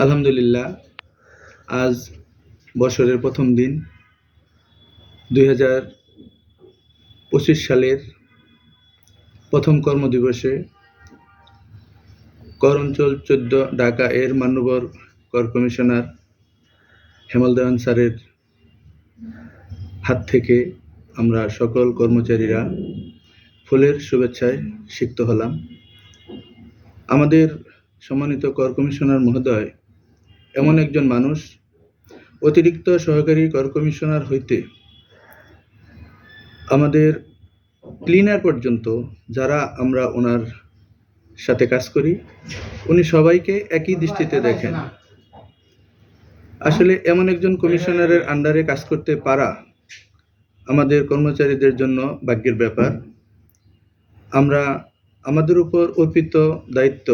আলহামদুলিল্লাহ, আজ বছরের প্রথম দিন 2025 সালের প্রথম কর্মদিবসে কর অঞ্চল 14 ঢাকা এর মাননীয় কর কমিশনার হেমল দেওয়ান স্যারের হাত থেকে আমরা সকল কর্মচারীরা ফুলের শুভেচ্ছায় সিক্ত হলাম। আমাদের সম্মানিত কর কমিশনার মহোদয় এমন একজন মানুষ, অতিরিক্ত সহকারী কর কমিশনার হইতে আমাদের ক্লিনার পর্যন্ত যারা আমরা ওনার সাথে কাজ করি, উনি সবাইকে একই দৃষ্টিতে দেখেন। আসলে এমন একজন কমিশনারের আন্ডারে কাজ করতে পারা আমাদের কর্মচারীদের জন্য ভাগ্যের ব্যাপার। আমরা আমাদের উপর অর্পিত দায়িত্ব,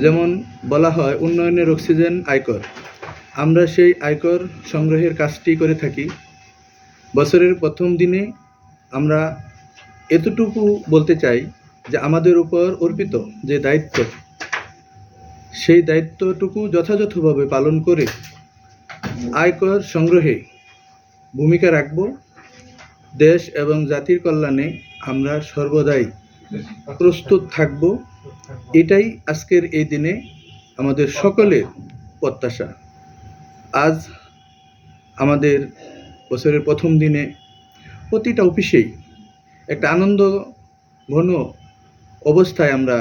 যেমন বলা হয় উন্নয়নের অক্সিজেন আয়কর, আমরা সেই আয়কর সংগ্রহের কাজটি করে থাকি। বছরের প্রথম দিনে আমরা এতটুকু বলতে চাই যে আমাদের উপর অর্পিত যে দায়িত্ব, সেই দায়িত্বটুকু যথাযথভাবে পালন করে আয়কর সংগ্রহে ভূমিকা রাখব। দেশ এবং জাতির কল্যাণে আমরা সর্বদাই প্রস্তুত থাকব। এটাই আজকের এই দিনে আমাদের সকলের প্রত্যাশা। আজ আমাদের বছরের প্রথম দিনে প্রতিটা অফিসেই একটা আনন্দ ঘন অবস্থায় আমরা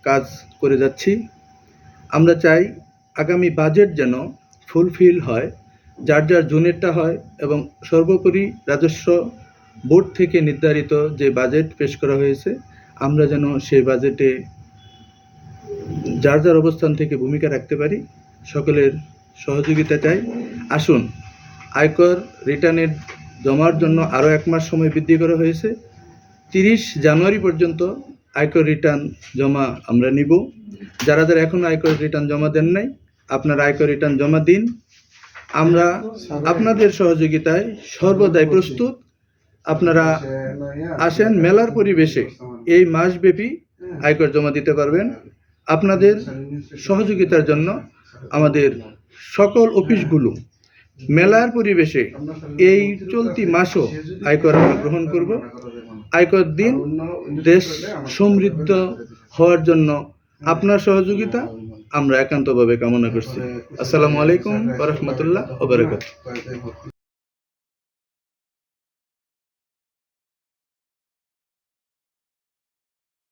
কাজ করে যাচ্ছি। আমরা চাই আগামী বাজেট যেন ফুলফিল হয়, যার যার জোনেরটা হয়, এবং সর্বোপরি রাজস্ব বোর্ড থেকে নির্ধারিত যে বাজেট পেশ করা হয়েছে, আমরা যেন সেই বাজেটে যার যার অবস্থান থেকে ভূমিকা রাখতে পারি। সকলের সহযোগিতা চাই। আসুন, আয়কর রিটার্নের জমার জন্য আরও 1 মাস সময় বৃদ্ধি করা হয়েছে। 30 জানুয়ারি পর্যন্ত আয়কর রিটার্ন জমা আমরা নিব। যারা যারা এখনও আয়কর রিটার্ন জমা দেন নাই, আপনারা আয়কর রিটার্ন জমা দিন। আমরা আপনাদের সহযোগিতায় সর্বদাই প্রস্তুত। আপনারা আসেন, মেলার পরিবেশে এই মাসব্যাপী আয়কর জমা দিতে পারবেন। আপনাদের সহযোগিতার জন্য আমাদের সকল অফিসগুলো মেলার পরিবেশে এই চলতি মাসও আয়কর আমরা গ্রহণ করব। আয়কর দিন দেশ সমৃদ্ধ হওয়ার জন্য আপনার সহযোগিতা আমরা একান্তভাবে কামনা করছি। আসসালামু আলাইকুম ওয়া রাহমাতুল্লাহি ওয়া বারাকাতুহু।